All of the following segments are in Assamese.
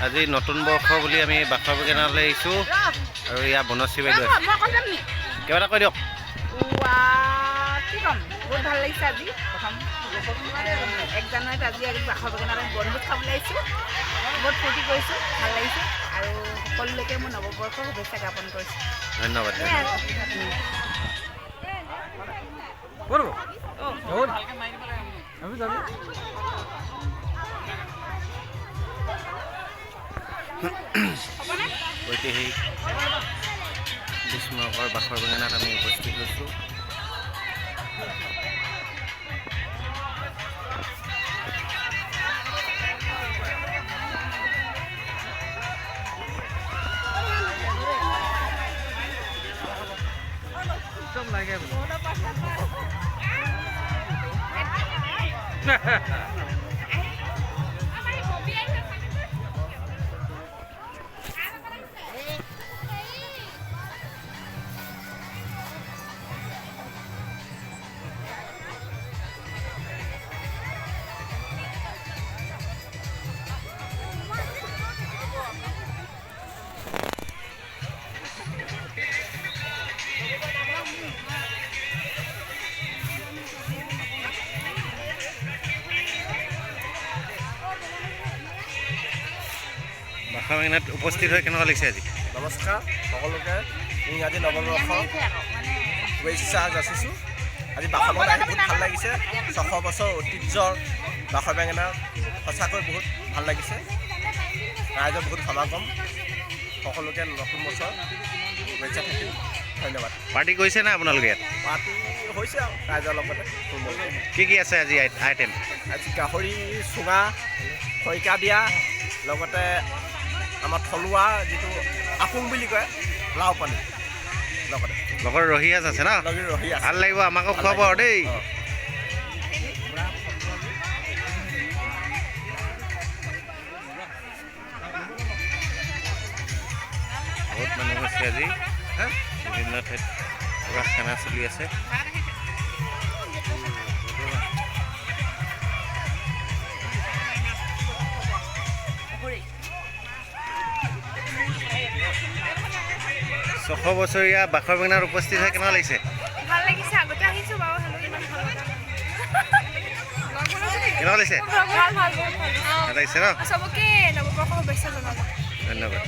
আজি নতুন বৰ্ষ বুলি আমি বাখৰ বেঙেনালৈ আহিছোঁ আৰু ইয়াৰ বনশ্ৰী বাইদেউ আছে। কিবা এটা কৈ দিয়ক। কি ক'ম, বহুত ভাল লাগিছে আজি প্ৰথম 1 জানুৱাৰীত আজি বাখৰ বেঙেনাত বনভোজ খাবলৈ আহিছোঁ। বহুত ফূৰ্তি কৰিছোঁ, ভাল লাগিছে আৰু সকলোলৈকে মই নৱবৰ্ষৰ শুভেচ্ছা জ্ঞাপন কৰিছোঁ। ধন্যবাদ। ঐতিহাসিক বিস্ময়কৰ বাখৰ বেঙেনাত আমি উপস্থিত হৈছোঁ। বাখৰ বেঙেনাত উপস্থিত হৈ কেনেকুৱা লাগিছে আজি? নমস্কাৰ সকলোকে ইংৰাজী নৱবৰ্ষৰ শুভেচ্ছা যাচিছোঁ। আজি বাখৰ বেঙেনা আহি বহুত ভাল লাগিছে। 600 বছৰ ঐতিহ্যৰ বাখৰ বেঙেনা সঁচাকৈ বহুত ভাল লাগিছে। ৰাইজৰ বহুত সমাগম, সকলোকে নতুন বছৰ শুভেচ্ছা থাকিল। ধন্যবাদ। পাৰ্টি কৰিছে নে আপোনালোকে ইয়াত? পাৰ্টি হৈছে আৰু ৰাইজৰ লগতে। কি আছে আজি আইটেম? আজি গাহৰি চুঙা, খৰিকা দিয়া, লগতে আমাৰ থলুৱা যিটো আপুং বুলি কয় লাও পানী, লগতে লগৰ ৰহিয়াজ আছে ন? ৰহি আছে। ভাল লাগিব, আমাকো খুৱাব আৰু দেই। বহুত মানুহ হৈছে আজি, বিভিন্ন ঠাইত পুৰা খানা চলি আছে। ছশ বছৰীয়া বাখৰ বেঙেনাত উপস্থিত হৈ কেনেকুৱা লাগিছে? ভাল লাগিছে, আগতে আহিছোঁ বাৰু, কেনেকুৱা লাগিছে? ভাল লাগিছে ন? চবকে নৱবৰ্ষৰ শুভেচ্ছা জনাব। ধন্যবাদ।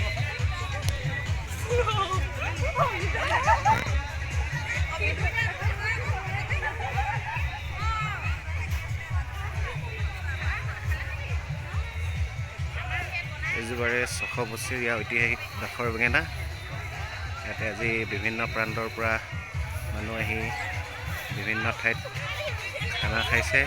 এযোবাৰে 600 বছৰীয়া ঐতিহাসিক বাখৰ বেঙেনা। ইয়াতে আজি বিভিন্ন প্ৰান্তৰ পৰা মানুহ আহি বিভিন্ন ঠাইত খানা খাইছে।